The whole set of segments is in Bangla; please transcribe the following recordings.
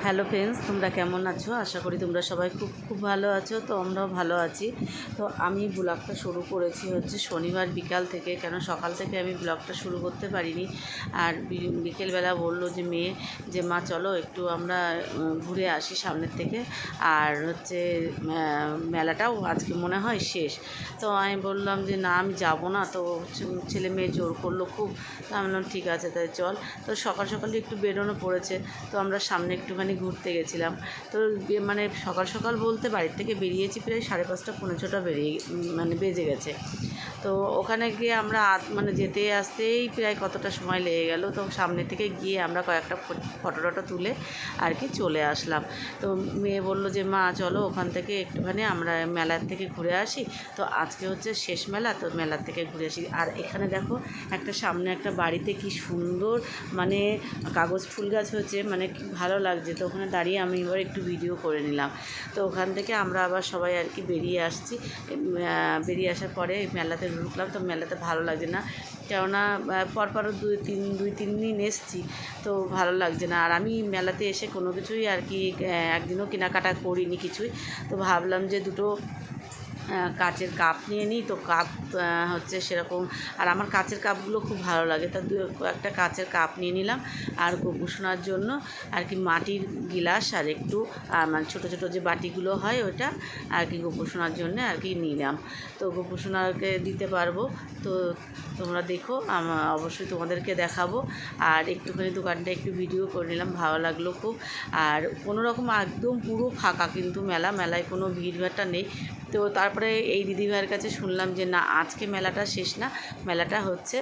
হ্যালো ফ্রেন্ডস, তোমরা কেমন আছো? আশা করি তোমরা সবাই খুব খুব ভালো আছো। তো আমরাও ভালো আছি। তো আমি ব্লগটা শুরু করেছি হচ্ছে শনিবার বিকাল থেকে, কেন সকাল থেকে আমি ব্লগটা শুরু করতে পারিনি। আর বিকেলবেলা বললো যে মেয়ে যে মা চলো একটু আমরা ঘুরে আসি সামনের থেকে, আর হচ্ছে মেলাটাও আজকে মনে হয় শেষ। তো আমি বললাম যে না, আমি যাব না। তো ছেলে মেয়ে জোর করলো খুব। তো আমি বললাম ঠিক আছে তাই চল। তো সকাল সকালে একটু বেরোনো পড়েছে। তো আমরা সামনে একটুখানি ঘুরতে গেছিলাম। তো মানে সকাল সকাল বলতে বাড়ির থেকে বেরিয়েছি প্রায় 5:30 পৌনে 6টা বেজে গেছে। তো ওখানে গিয়ে আমরা মানে যেতে আসতেই প্রায় কতটা সময় লেগে গেল। তো সামনে থেকে গিয়ে আমরা কয়েকটা ফটো টটো তুলে আর কি চলে আসলাম। তো মেয়ে বলল যে মা চলো ওখান থেকে একটুখানি আমরা মেলার থেকে ঘুরে আসি। তো আজকে হচ্ছে শেষ মেলা, তো মেলার থেকে ঘুরে আসি। আর এখানে দেখো একটা সামনে একটা বাড়িতে কি সুন্দর মানে কাগজ ফুল গাছ হয়েছে, মানে কি ভালো লাগছে। তো ওখানে দাঁড়িয়ে আমি এবার একটু ভিডিও করে নিলাম। তো ওখান থেকে আমরা আবার সবাই আর কি বেরিয়ে আসছি। বেরিয়ে আসার পরে মেলাতে ঢুকলাম। তো মেলাতে ভালো লাগছে না, কেননা পরপরও দুই তিন দিন এসছি, তো ভালো লাগছে না। আর আমি মেলাতে এসে কোনো কিছুই আর কি একদিনও কেনাকাটা করিনি কিছুই। তো ভাবলাম যে দুটো কাচের কাপ নিয়ে নিই। তো কাপ হচ্ছে সেরকম, আর আমার কাচের কাপগুলো খুব ভালো লাগে। তা একটা কাচের কাপ নিয়ে নিলাম। আর গোপুসোনার জন্য আর কি মাটির গিলাস আর একটু মানে ছোটো ছোটো যে বাটিগুলো হয় ওটা আর কি গোপুসোনার জন্য আর কি নিলাম। তো গোপুসোনাকে দিতে পারবো। তো তোমরা দেখো, অবশ্যই তোমাদেরকে দেখাবো। আর একটুখানি দোকানটা একটু ভিডিও করে নিলাম, ভালো লাগলো খুব। আর কোনো রকম একদম পুরো ফাঁকা কিন্তু মেলায় কোনো ভিড়ভাট্টা নেই। তো তারপরে এই দিদিভাইয়ের কাছে শুনলাম যে না, আজকে মেলাটা শেষ না, মেলাটা হচ্ছে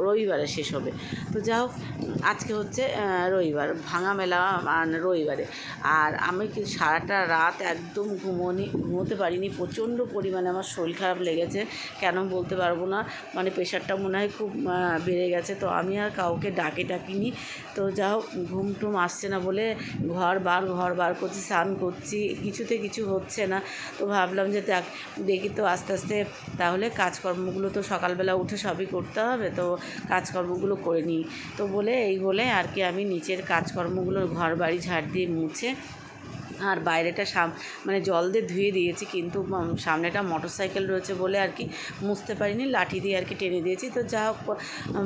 রবিবারে শেষ হবে। তো যা হোক, আজকে হচ্ছে ভাঙা মেলা রবিবারে। আর আমি কি সারাটা রাত একদম ঘুমোতে পারিনি, প্রচণ্ড পরিমাণে আমার শরীর খারাপ লেগেছে। কেন বলতে পারবো না, মানে প্রেশারটা মনে হয় খুব বেড়ে গেছে। তো আমি আর কাউকে ডাকিনি। তো যা হোক, ঘুম টুম আসছে না বলে ঘর বার করছি, স্নান করছি, কিছুতে কিছু হচ্ছে না। তো ভাবলাম যে দেখি তো আস্তে আস্তে তাহলে কাজকর্মগুলো তো সকালবেলা উঠে সবই করতে হবে, তো কাজকর্মগুলো করে নিই। তো বলে আর কি আমি নিচের কাজকর্মগুলো ঘর বাড়ি ঝাড় দিয়ে মুছে আর বাইরেটা মানে জল দিয়ে ধুয়ে দিয়েছি, কিন্তু সামনেটা মোটরসাইকেল রয়েছে বলে আর কি মুছতে পারিনি, লাঠি দিয়ে আর কি টেনে দিয়েছি। তো যা হোক,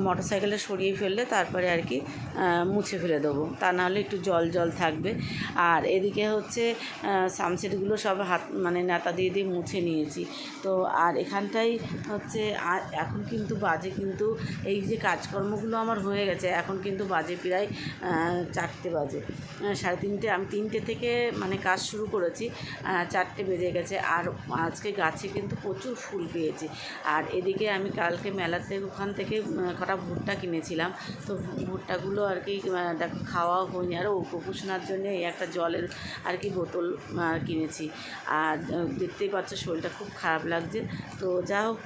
মোটরসাইকেলটা সরিয়ে ফেললে তারপরে আর কি মুছে ফেলে দেবো, তা নাহলে একটু জল থাকবে। আর এদিকে হচ্ছে সামসেটগুলো সব মানে নেতা দিয়ে মুছে নিয়েছি। তো আর এখানটাই হচ্ছে এখন কিন্তু বাজে, কিন্তু এই যে কাজকর্মগুলো আমার হয়ে গেছে, এখন কিন্তু বাজে প্রায় 4টে বাজে, 3:30। আমি 3টে থেকে মানে কাজ শুরু করেছি, 4টে বেজে গেছে। আর আজকে গাছে কিন্তু প্রচুর ফুল পেয়েছি। আর এদিকে আমি কালকে মেলাতে ওখান থেকে কটা ভুট্টা কিনেছিলাম। তো ভুট্টাগুলো আর কি দেখো খাওয়াও হয়নি। আর গোপুসোনার জন্য এই একটা জলের আর কি বোতল কিনেছি। আর দেখতেই পাচ্ছ শরীরটা খুব খারাপ লাগছে। তো যা হোক,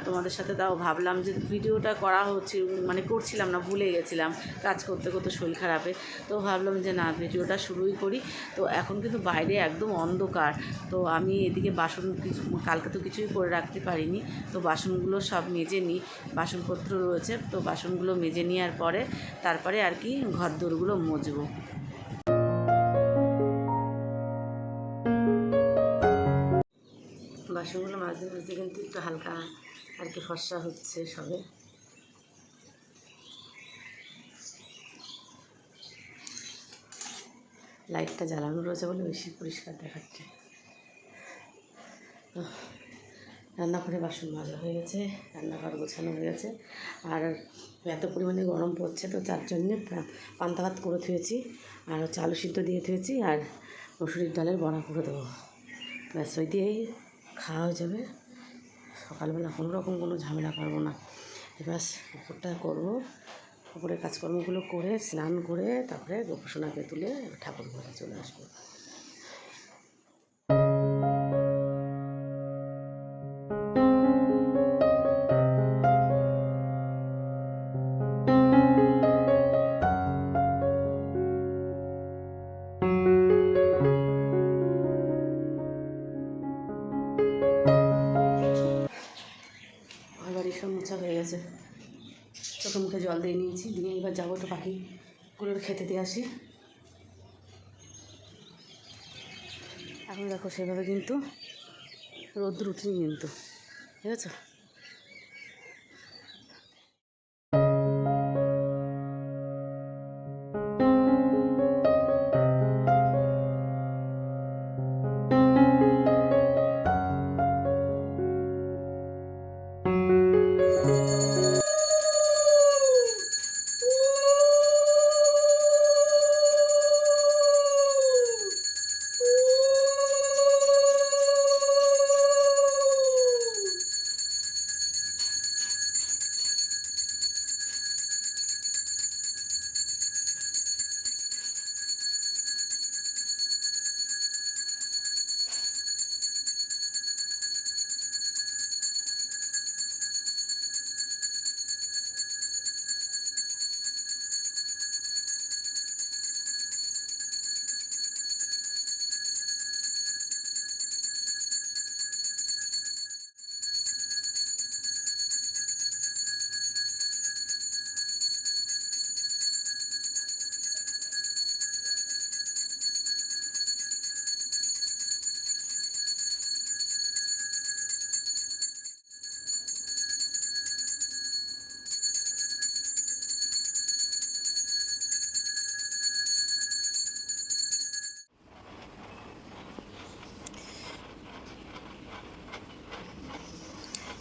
তোমাদের সাথে তাও ভাবলাম যে ভিডিওটা করা হচ্ছে, মানে করছিলাম না, ভুলে গেছিলাম কাজ করতে করতে শরীর খারাপে। তো ভাবলাম যে না, ভিডিওটা শুরুই করি। তো এখন কিন্তু বাইরে একদম অন্ধকার। তো আমি এদিকে বাসন কালকে তো কিছুই করে রাখতে পারিনি। তো বাসনগুলো সব মেজে নিই, বাসনপত্র রয়েছে। তো বাসনগুলো মেজে নেওয়ার পরে তারপরে আর কি ঘর দোরগুলো মুছবো। বাসনগুলো মাঝে মাঝে কিন্তু একটু হালকা আর কি ফর্সা হচ্ছে সবে। লাইটটা জ্বালানো রয়েছে বলে বেশি পরিষ্কার দেখাচ্ছে। রান্নাঘরে বাসন মাজা হয়ে গেছে, রান্নাঘর গোছানো হয়ে গেছে। আর এত পরিমাণে গরম পড়ছে, তো তার জন্যে পান্তা ভাত করে থুয়েছি, আর হচ্ছে আলু সিদ্ধ দিয়ে থুয়েছি, আর মসুরির ডালের বড়া করে দেবো। ব্যাস ওই দিয়েই খাওয়া হয়ে যাবে। সকালবেলা কোনো রকম কোনো ঝামেলা করবো না। এবার উপরটা করবো, উপরের কাজকর্মগুলো করে স্নান করে তারপরে গোপুসোনাকে তুলে ঠাকুর ঘরে চলে আসবো। সব মোছা হয়ে গেছে, চোখে মুখে জল দিয়ে নিয়েছি, দিয়ে এবার যাবো তো পাখিগুলোর খেতে দিয়ে আসি। এখন দেখো সেভাবে কিন্তু রোদ্দুর উঠেনি কিন্তু, ঠিক আছে।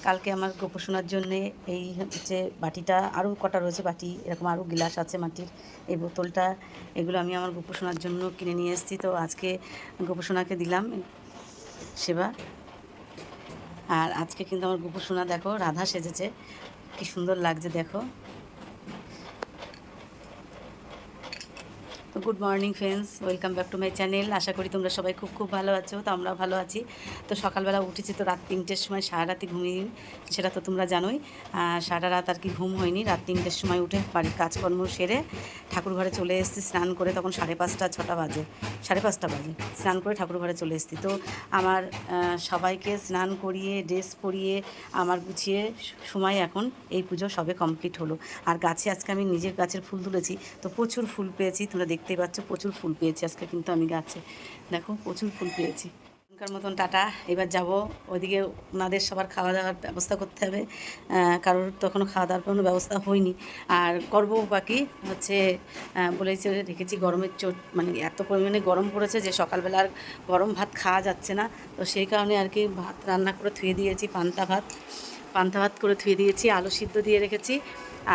কালকে আমার গোপোষণার জন্যে এই হচ্ছে বাটিটা, আরও কটা রয়েছে বাটি, এরকম আরও গ্লাস আছে মাটির, এই বোতলটা, এগুলো আমি আমার গোপোষণার জন্য কিনে নিয়ে এসেছি। তো আজকে গোপোষণাকে দিলাম সেবা। আর আজকে কিন্তু আমার গোপোষণা দেখো রাধা সেজেছে, কি সুন্দর লাগছে দেখো। তো good morning friends, welcome back to my channel. আশা করি তোমরা সবাই খুব খুব ভালো আছো। তো আমরা ভালো আছি। তো সকালবেলা উঠেছি তো রাত 3টের সময়, সারা রাতি ঘুমিয়ে, সেটা তো তোমরা জানোই। সারা রাত আর কি ঘুম হয়নি। রাত 3টের সময় উঠে বাড়ির কাজকর্ম সেরে ঠাকুর ঘরে চলে এসেছি স্নান করে। তখন 5:30-6টা বাজে, 5:30 বাজে স্নান করে ঠাকুর ঘরে চলে এসেছি। তো আমার সবাইকে স্নান করিয়ে ড্রেস পরিয়ে আমার গুছিয়ে সময় এখন এই পুজো সবে কমপ্লিট হলো। আর গাছে আজকে আমি নিজের গাছের ফুল তুলেছি, তো প্রচুর ফুল পেয়েছি, তোমরা দেখতেই পাচ্ছ প্রচুর ফুল পেয়েছি আজকে কিন্তু আমি গাছে, দেখো প্রচুর ফুল পেয়েছি। এখনকার মতন টাটা, এবার যাব ওইদিকে, ওনাদের সবার খাওয়া দাওয়ার ব্যবস্থা করতে হবে। কারোর তো এখনও খাওয়া দাওয়ার কোনো ব্যবস্থা হয়নি, আর করবো বাকি হচ্ছে বলেছে রেখেছি। গরমের চোট মানে এত পরিমাণে গরম পড়েছে যে সকালবেলা আর গরম ভাত খাওয়া যাচ্ছে না। তো সেই কারণে আর কি ভাত রান্না করে ধুয়ে দিয়েছি, পান্তা ভাত করে ধুয়ে দিয়েছি, আলু সিদ্ধ দিয়ে রেখেছি,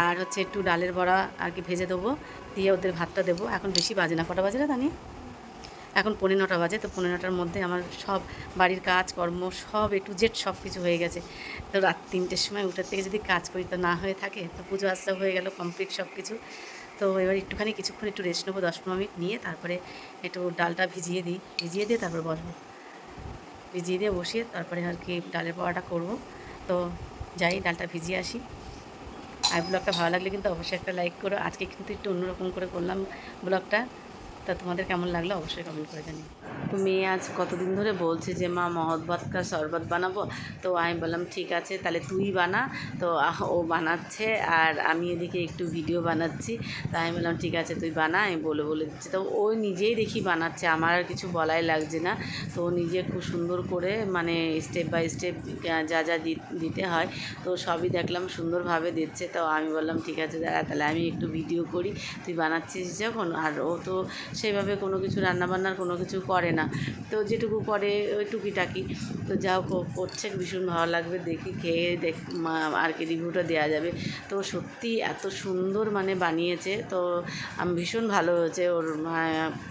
আর হচ্ছে একটু ডালের বড়া আর কি ভেজে দেবো, দিয়ে ওদের ভাতটা দেবো। এখন বেশি বাজে না, কটা বাজে না জানি, এখন 9:45 বাজে। তো 9:45-র মধ্যে আমার সব বাড়ির কাজ কর্ম সব A to Z সব কিছু হয়ে গেছে। তো রাত 3টের সময় উঠার থেকে যদি কাজ করি তো না হয়ে থাকে, তো পুজো আচ্ছা হয়ে গেল কমপ্লিট সব কিছু। তো এবার একটুখানি কিছুক্ষণ একটু রেস্ট নেবো, 10-15 মিনিট নিয়ে তারপরে একটু ডালটা ভিজিয়ে দিয়ে তারপরে বসবো, ভিজিয়ে দিয়ে বসিয়ে তারপরে আর কি ডালের বড়াটা করবো। তো যাই ডালটা ভিজিয়ে আসি। আর ব্লগটা ভালো লাগলে কিন্তু অবশ্যই একটা লাইক করো। আজকে কিন্তু একটু অন্যরকম করে করলাম ব্লগটা। তা তোমাদের কেমন লাগলো অবশ্যই কমেন্ট করে জানিও। তো মেয়ে আজ কতদিন ধরে বলছে যে মা মহব্বত কা শরবত বানাবো। তো আমি বললাম ঠিক আছে তাহলে তুই বানা। তো ও বানাচ্ছে আর আমি এদিকে একটু ভিডিও বানাচ্ছি। তাই আমি বললাম ঠিক আছে তুই বানা, আমি বলে দিচ্ছি। তো ও নিজেই দেখি বানাচ্ছে, আমার আর কিছু বলাই লাগছে না। তো ও নিজে খুব সুন্দর করে মানে স্টেপ বাই স্টেপ যা যা দিতে হয় তো সবই দেখলাম সুন্দরভাবে দিচ্ছে। তো আমি বললাম ঠিক আছে দাঁড়া তাহলে আমি একটু ভিডিও করি, তুই বানাচ্ছিস যখন। আর ও তো সেভাবে কোনো কিছু রান্নাবান্নার কোনো কিছু করে না, তো যেটুকু করে ওই টুকিটাকি। তো যাও করছে, ভীষণ ভালো লাগবে, দেখি খেয়ে আর কি রিভিউটা দেওয়া যাবে। তো সত্যি এত সুন্দর মানে বানিয়েছে, তো আমি ভীষণ ভালো হয়েছে। ওর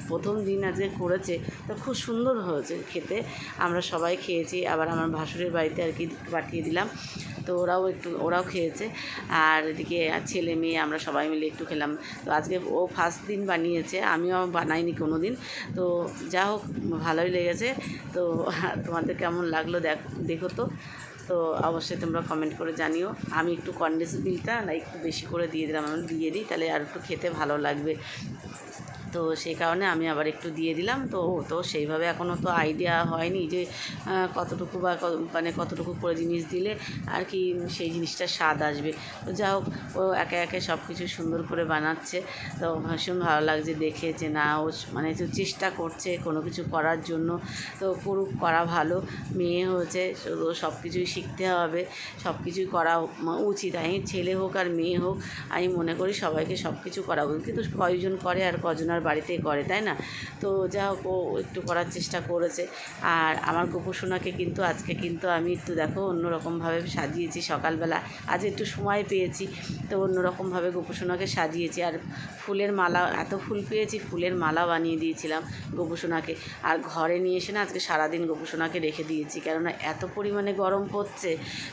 প্রথম দিন আজকে করেছে, তো খুব সুন্দর হয়েছে খেতে। আমরা সবাই খেয়েছি, আবার আমার ভাসুরের বাড়িতে আর কি পাঠিয়ে দিলাম। তো ওরাও খেয়েছে। আর এদিকে ছেলে মেয়ে আমরা সবাই মিলে একটু খেলাম। তো আজকে ও ফার্স্ট দিন বানিয়েছে, আমিও বানাইনি কোনো দিন। তো যা হোক ভালোই লেগেছে। তো তোমাদের কেমন লাগলো দেখো তো। তো অবশ্যই তোমরা কমেন্ট করে জানিও। আমি একটু কনডেন্স মিল্কটা না একটু বেশি করে দিয়ে দিলাম, আমি দিয়ে দিই তাহলে আর একটু খেতে ভালো লাগবে। তো সেই কারণে আমি আবার একটু দিয়ে দিলাম। তো ও তো সেইভাবে এখনও তো আইডিয়া হয়নি যে কতটুকু বা মানে কতটুকু করে জিনিস দিলে আর কি সেই জিনিসটার স্বাদ আসবে। তো যা হোক, ও একে একে সব কিছু সুন্দর করে বানাচ্ছে। তো ভীষণ ভালো লাগছে দেখে যে না, ও মানে একটু চেষ্টা করছে কোনো কিছু করার জন্য। তো করুক, করা ভালো, মেয়ে হয়েছে, শুধু সব কিছুই শিখতে হবে, সব কিছুই করা উচিত। আমি ছেলে হোক আর মেয়ে হোক, আমি মনে করি সবাইকে সব কিছু করা উচিত। কিন্তু কয়জন করে আর কজনার বাড়িতে করে, তাই না? তো যা হোক, ও একটু করার চেষ্টা করেছে। আর আমার গোপুসোনাকে কিন্তু আজকে কিন্তু আমি একটু দেখো অন্যরকমভাবে সাজিয়েছি সকালবেলা। আজ একটু সময় পেয়েছি, তো অন্যরকমভাবে গোপুসোনাকে সাজিয়েছি। আর ফুলের মালা, এত ফুল পেয়েছি, ফুলের মালা বানিয়ে দিয়েছিলাম গোপুসোনাকে। আর ঘরে নিয়ে এসে না আজকে সারাদিন গোপুসোনাকে রেখে দিয়েছি, কেননা এত পরিমাণে গরম পড়ছে,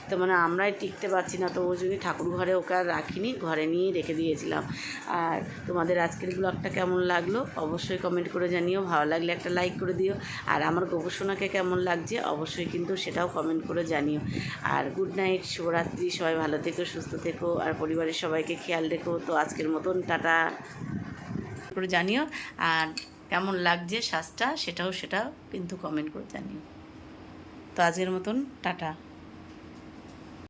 তো মানে আমরাই টিকতে পারছি না। তো ওই জন্যই ঠাকুর ঘরে ওকে আর রাখিনি, ঘরে নিয়েই রেখে দিয়েছিলাম। আর তোমাদের আজকের ব্লগটা কেমন লাগলো অবশ্যই কমেন্ট করে জানিও, ভালো লাগলে একটা লাইক করে দিও। আর আমার গোপুসোনাকে কেমন লাগছে অবশ্যই কিন্তু সেটাও কমেন্ট করে জানিও। আর গুড নাইট, শুভরাত্রি, সবাই ভালো থেকো, সুস্থ থেকো, আর পরিবারের সবাইকে খেয়াল রেখো। তো আজকের মতন টাটা করে জানিও। আর কেমন লাগছে সাজটা সেটাও কিন্তু কমেন্ট করে জানিও। তো আজকের মতন টাটা।